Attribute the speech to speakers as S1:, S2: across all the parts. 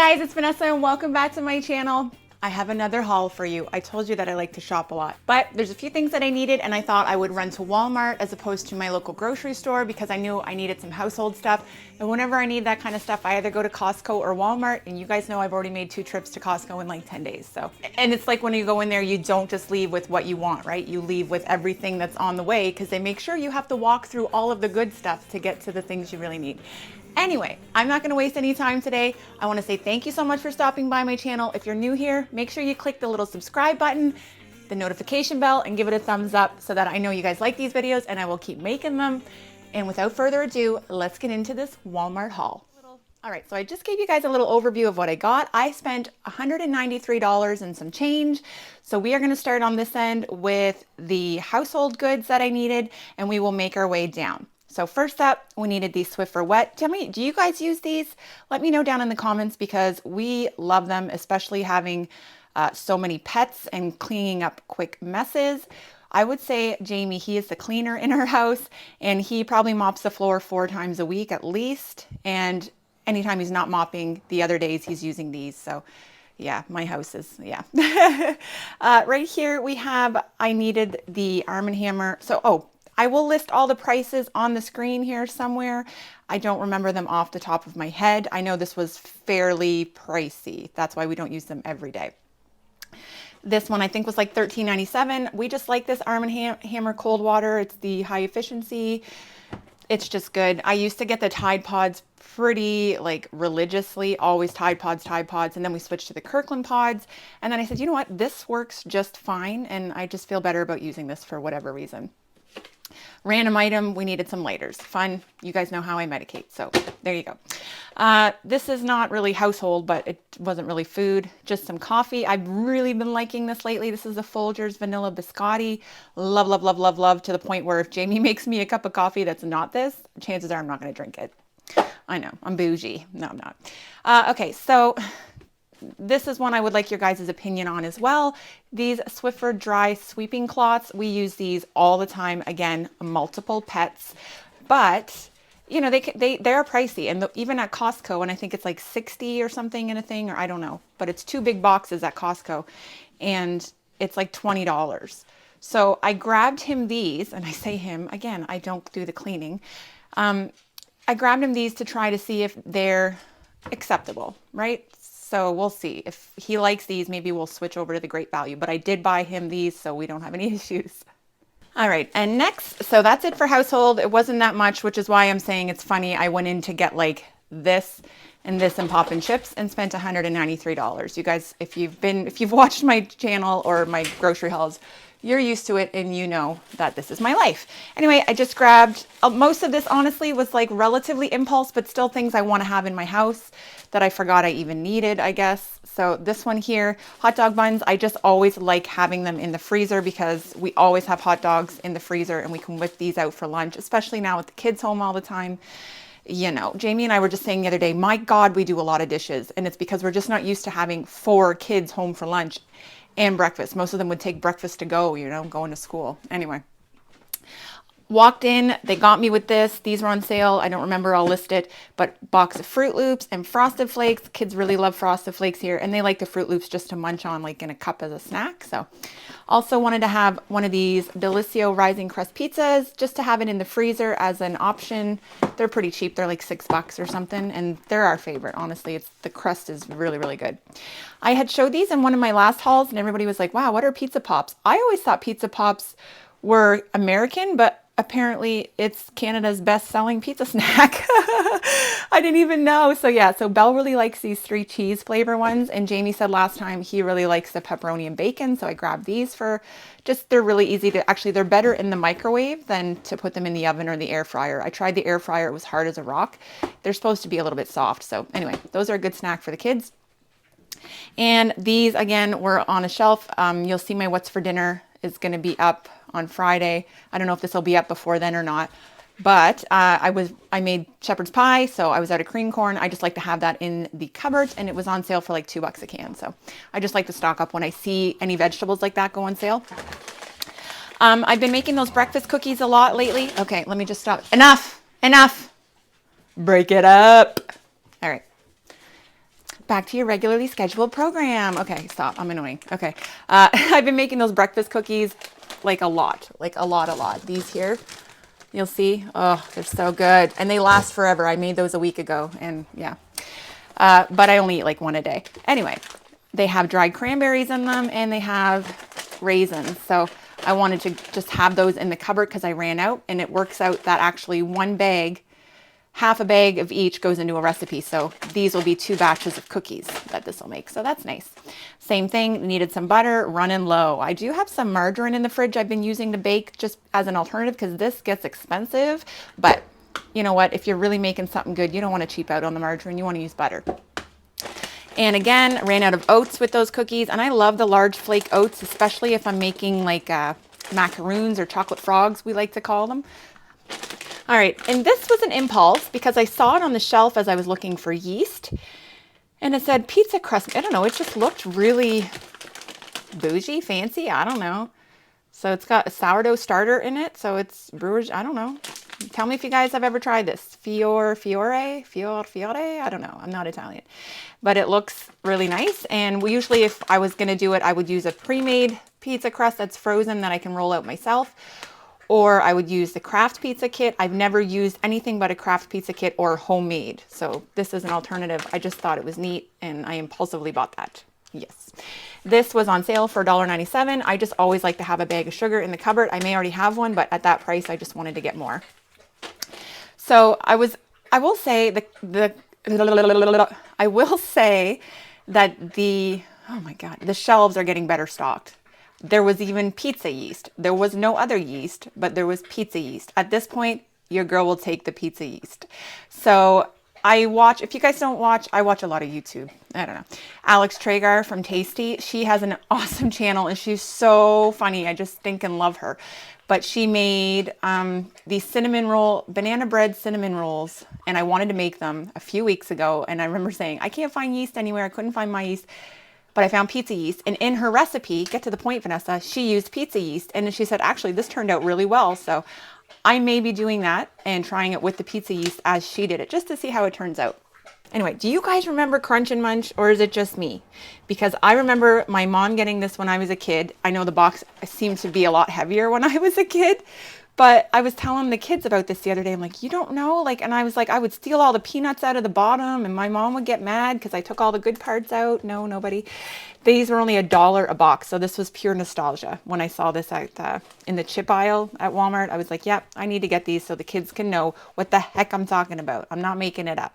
S1: guys, it's Vanessa and welcome back to my channel. I have another haul for you. I told you that I like to shop a lot, but there's a few things that I needed and I thought I would run to Walmart as opposed to my local grocery store because I knew I needed some household stuff. And whenever I need that kind of stuff, I either go to Costco or Walmart, and you guys know I've already made 2 trips to Costco in like 10 days. So, and it's like when you go in there, you don't just leave with what you want, right? You leave with everything that's on the way because they make sure you have to walk through all of the good stuff to get to the things you really need. Anyway, I'm not gonna waste any time today. I wanna say thank you so much for stopping by my channel. If you're new here, make sure you click the little subscribe button, the notification bell, and give it a thumbs up so that I know you guys like these videos and I will keep making them. And without further ado, let's get into this Walmart haul. All right, so I just gave you guys a little overview of what I got. I spent $193 and some change. So we are gonna start on this end with the household goods that I needed, and we will make our way down. So first up, we needed these Swiffer wet. Tell me, do you guys use these? Let me know down in the comments because we love them, especially having so many pets and cleaning up quick messes. I would say Jamie, he is the cleaner in our house, and he probably mops the floor 4 times a week at least. And anytime he's not mopping, the other days he's using these. So yeah, my house is, yeah. Right here we have, I needed the Arm & Hammer. So, I will list all the prices on the screen here somewhere. I don't remember them off the top of my head. I know this was fairly pricey. That's why we don't use them every day. This one I think was like $13.97. We just like this Arm & Hammer cold water. It's the high efficiency. It's just good. I used to get the Tide Pods pretty like religiously, always Tide Pods, and then we switched to the Kirkland Pods. And then I said, you know what, this works just fine. And I just feel better about using this for whatever reason. Random item, we needed some lighters. Fun, you guys know how I medicate, so there you go. This is not really household, but it wasn't really food, just some coffee. I've really been liking this lately. This is a Folgers Vanilla Biscotti. Love, love, love, love, love, to the point where if Jamie makes me a cup of coffee that's not this, chances are I'm not going to drink it. I know, I'm bougie. No, I'm not. Okay, so this is one I would like your guys' opinion on as well. These Swiffer dry sweeping cloths, we use these all the time. Again, multiple pets, but you know, they're pricey, and even at Costco, and I think it's like 60 or something in a thing, or I don't know, but it's 2 big boxes at Costco and it's like $20. So I grabbed him these, and I say him again, I don't do the cleaning. I grabbed him these to try to see if they're acceptable, right? So we'll see. If he likes these, maybe we'll switch over to the Great Value. But I did buy him these, so we don't have any issues. All right, and next, so that's it for household. It wasn't that much, which is why I'm saying it's funny. I went in to get like this and this and Pop and Chips and spent $193. You guys, if you've watched my channel or my grocery hauls, you're used to it and you know that this is my life. Anyway, I just grabbed, most of this honestly was like relatively impulse, but still things I want to have in my house that I forgot I even needed, I guess. So this one here, hot dog buns, I just always like having them in the freezer because we always have hot dogs in the freezer and we can whip these out for lunch, especially now with the kids home all the time. You know, Jamie and I were just saying the other day, my God, we do a lot of dishes, and it's because we're just not used to having 4 kids home for lunch and breakfast. Most of them would take breakfast to go, you know, going to school. Anyway, walked in, they got me with this. These were on sale. I don't remember, I'll list it, but box of Froot Loops and Frosted Flakes. Kids really love Frosted Flakes here, and they like the Froot Loops just to munch on like in a cup as a snack. So also wanted to have one of these Delissio Rising Crust pizzas just to have it in the freezer as an option. They're pretty cheap. They're like $6 or something, and they're our favorite. Honestly, the crust is really, really good. I had showed these in one of my last hauls, and everybody was like, wow, what are Pizza Pops? I always thought Pizza Pops were American, but apparently it's Canada's best-selling pizza snack. I didn't even know. So yeah, so Belle really likes these 3 cheese flavor ones, and Jamie said last time he really likes the pepperoni and bacon, so I grabbed these for just, they're really easy to, actually they're better in the microwave than to put them in the oven or the air fryer. I tried the air fryer, it was hard as a rock. They're supposed to be a little bit soft. So anyway, those are a good snack for the kids. And these again were on a shelf. You'll see my What's for Dinner is going to be up on Friday. I don't know if this will be up before then or not, but I made shepherd's pie, so I was out of cream corn. I just like to have that in the cupboard, and it was on sale for like $2 a can. So I just like to stock up when I see any vegetables like that go on sale. I've been making those breakfast cookies a lot lately. Okay, let me just stop. Enough. Break it up. All right. back to your regularly scheduled program. Okay, stop. I'm annoying. Okay. I've been making those breakfast cookies like a lot. These here, you'll see. Oh, they're so good. And they last forever. I made those a week ago. And yeah. But I only eat like one a day. Anyway, they have dried cranberries in them and they have raisins. So I wanted to just have those in the cupboard because I ran out, and it works out that actually one bag, half a bag of each goes into a recipe. So these will be 2 batches of cookies that this will make. So that's nice. Same thing, needed some butter, running low. I do have some margarine in the fridge I've been using to bake just as an alternative because this gets expensive. But you know what? If you're really making something good, you don't want to cheap out on the margarine. You want to use butter. And again, ran out of oats with those cookies. And I love the large flake oats, especially if I'm making like macaroons or chocolate frogs, we like to call them. All right, and this was an impulse because I saw it on the shelf as I was looking for yeast. And it said pizza crust. I don't know, it just looked really bougie, fancy, I don't know. So it's got a sourdough starter in it. So it's brewers, I don't know. Tell me if you guys have ever tried this. Fiore? I don't know. I'm not Italian. But it looks really nice. And we usually, if I was going to do it, I would use a pre-made pizza crust that's frozen that I can roll out myself. Or I would use the Kraft pizza kit. I've never used anything but a Kraft pizza kit or homemade. So this is an alternative. I just thought it was neat and I impulsively bought that. Yes. This was on sale for $1.97. I just always like to have a bag of sugar in the cupboard. I may already have one, but at that price, I just wanted to get more. So I will say that oh my God, the shelves are getting better stocked. There was even pizza yeast. There was no other yeast, but there was pizza yeast. At this point, your girl will take the pizza yeast. So if you guys don't watch, I watch a lot of YouTube. I don't know. Alex Traeger from Tasty, she has an awesome channel and she's so funny. I just think and love her. But she made these banana bread cinnamon rolls, and I wanted to make them a few weeks ago. And I remember saying, I can't find yeast anywhere. I couldn't find my yeast, but I found pizza yeast. And in her recipe, get to the point, Vanessa, she used pizza yeast. And she said, actually, this turned out really well. So I may be doing that and trying it with the pizza yeast as she did it, just to see how it turns out. Anyway, do you guys remember Crunch and Munch, or is it just me? Because I remember my mom getting this when I was a kid. I know the box seemed to be a lot heavier when I was a kid, but I was telling the kids about this the other day. I'm like, you don't know? And I was like, I would steal all the peanuts out of the bottom and my mom would get mad because I took all the good parts out. No, nobody. These were only $1 a box. So this was pure nostalgia. When I saw this in the chip aisle at Walmart, I was like, yep, I need to get these so the kids can know what the heck I'm talking about. I'm not making it up.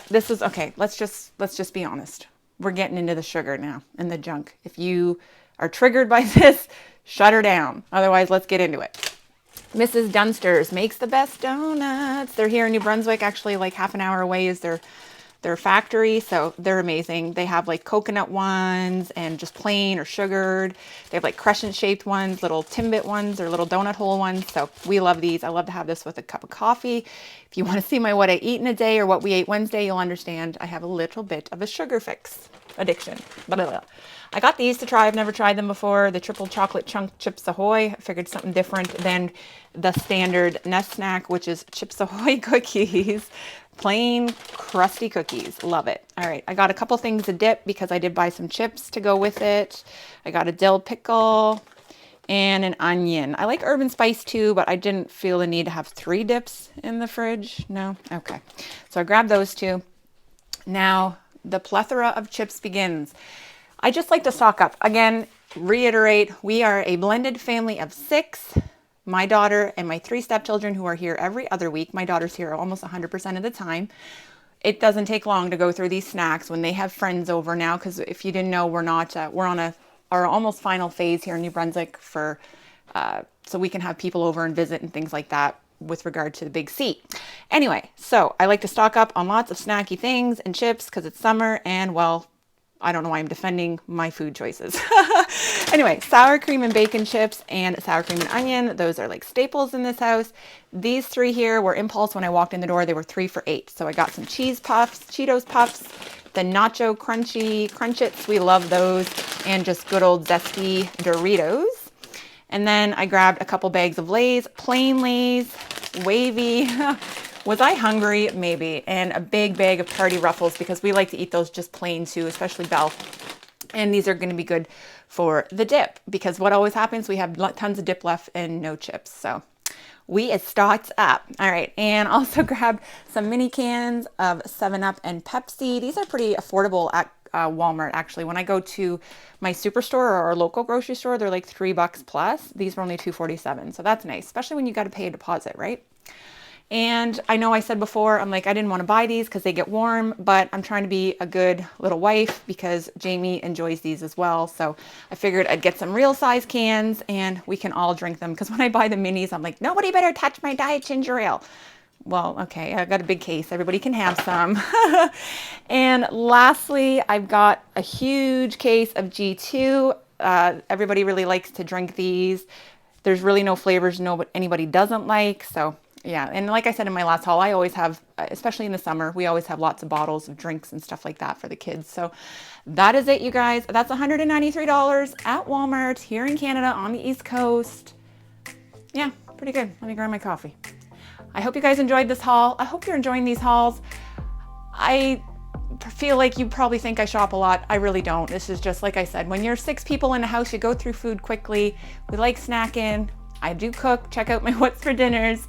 S1: This is okay. Let's just be honest. We're getting into the sugar now and the junk. If you are triggered by this, shut her down. Otherwise, let's get into it. Mrs. Dunster's makes the best donuts. They're here in New Brunswick. Actually, like half an hour away is their factory. So they're amazing. They have like coconut ones and just plain or sugared. They have like crescent shaped ones, little Timbit ones or little donut hole ones. So we love these. I love to have this with a cup of coffee. If you want to see my what I eat in a day or what we ate Wednesday, you'll understand I have a little bit of a sugar fix addiction. Blah, blah, blah. I got these to try. I've never tried them before. The triple chocolate chunk Chips Ahoy. I figured something different than the standard Nest snack, which is Chips Ahoy cookies. Plain crusty cookies. Love it. All right. I got a couple things to dip because I did buy some chips to go with it. I got a dill pickle and an onion. I like urban spice too, but I didn't feel the need to have 3 dips in the fridge. No? Okay. So I grabbed those 2. Now the plethora of chips begins. I just like to stock up. Again, reiterate, we are a blended family of 6. My daughter and my 3 stepchildren who are here every other week. My daughter's here almost 100% of the time. It doesn't take long to go through these snacks when they have friends over now, because if you didn't know, we're on our almost final phase here in New Brunswick for so we can have people over and visit and things like that with regard to the big C. Anyway, so I like to stock up on lots of snacky things and chips because it's summer and, well, I don't know why I'm defending my food choices. Anyway, sour cream and bacon chips and sour cream and onion. Those are like staples in this house. These 3 here were impulse when I walked in the door. They were 3 for $8. So I got some cheese puffs, Cheetos puffs, the nacho crunchy Crunchits. We love those. And just good old zesty Doritos. And then I grabbed a couple bags of Lay's, plain Lay's, wavy. Was I hungry? Maybe. And a big bag of Party Ruffles because we like to eat those just plain too, especially Belle. And these are going to be good for the dip because what always happens, we have tons of dip left and no chips. So we is stocked up. All right. And also grabbed some mini cans of 7-Up and Pepsi. These are pretty affordable at Walmart. Actually, when I go to my superstore or our local grocery store, they're like $3 plus. These were only $2.47. So that's nice, especially when you got to pay a deposit, right? And I know I said before, I'm like, I didn't want to buy these because they get warm, but I'm trying to be a good little wife because Jamie enjoys these as well. So I figured I'd get some real size cans and we can all drink them. Because when I buy the minis, I'm like, nobody better touch my Diet Ginger Ale. Well, okay, I got a big case. Everybody can have some. And lastly, I've got a huge case of G2. Everybody really likes to drink these. There's really no flavors anybody doesn't like. So yeah, and like I said in my last haul, I always have, especially in the summer, we always have lots of bottles of drinks and stuff like that for the kids. So that is it, you guys. That's $193 at Walmart here in Canada on the East Coast. Yeah, pretty good. Let me grab my coffee. I hope you guys enjoyed this haul. I hope you're enjoying these hauls. I feel like you probably think I shop a lot. I really don't. This is just, like I said, when you're 6 people in a house, you go through food quickly. We like snacking. I do cook. Check out my What's for Dinners.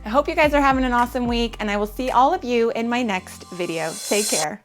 S1: I hope you guys are having an awesome week, and I will see all of you in my next video. Take care.